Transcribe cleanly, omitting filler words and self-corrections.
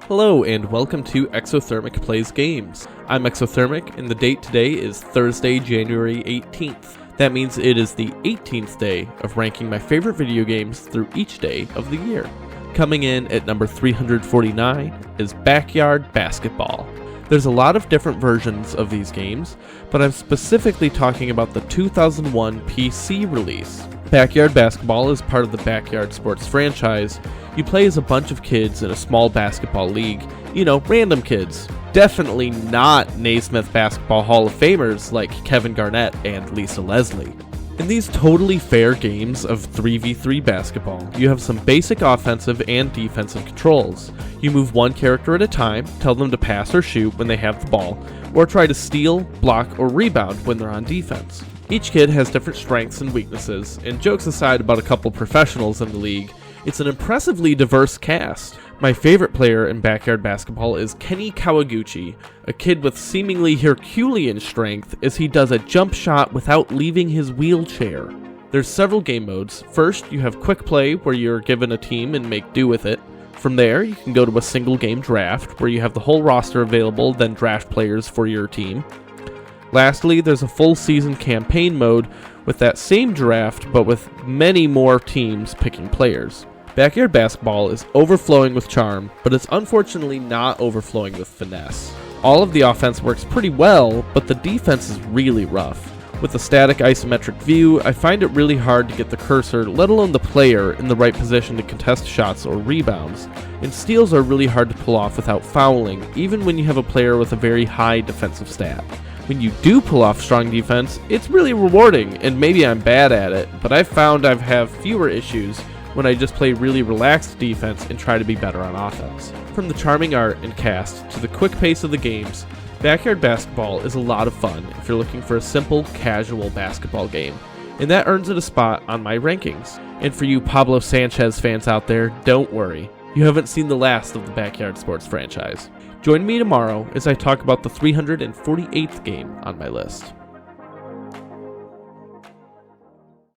Hello and welcome to Exothermic Plays Games. I'm Exothermic and the date today is Thursday, January 18th. That means it is the 18th day of ranking my favorite video games through each day of the year. Coming in at number 349 is Backyard Basketball. There's a lot of different versions of these games, but I'm specifically talking about the 2001 PC release. Backyard Basketball is part of the Backyard Sports franchise. You play as a bunch of kids in a small basketball league. Random kids. Definitely not Naismith Basketball Hall of Famers like Kevin Garnett and Lisa Leslie. In these totally fair games of 3v3 basketball, you have some basic offensive and defensive controls. You move one character at a time, tell them to pass or shoot when they have the ball, or try to steal, block, or rebound when they're on defense. Each kid has different strengths and weaknesses, and jokes aside about a couple professionals in the league, it's an impressively diverse cast. My favorite player in Backyard Basketball is Kenny Kawaguchi, a kid with seemingly Herculean strength as he does a jump shot without leaving his wheelchair. There's several game modes. First, you have quick play where you're given a team and make do with it. From there, you can go to a single game draft where you have the whole roster available, then draft players for your team. Lastly, there's a full season campaign mode with that same draft but with many more teams picking players. Backyard Basketball is overflowing with charm, but it's unfortunately not overflowing with finesse. All of the offense works pretty well, but the defense is really rough. With a static isometric view, I find it really hard to get the cursor, let alone the player, in the right position to contest shots or rebounds. And steals are really hard to pull off without fouling, even when you have a player with a very high defensive stat. When you do pull off strong defense, it's really rewarding, and maybe I'm bad at it, but I've found I have fewer issues when I just play really relaxed defense and try to be better on offense. From the charming art and cast to the quick pace of the games, Backyard Basketball is a lot of fun if you're looking for a simple, casual basketball game, and that earns it a spot on my rankings. And for you Pablo Sanchez fans out there, don't worry, you haven't seen the last of the Backyard Sports franchise. Join me tomorrow as I talk about the 348th game on my list.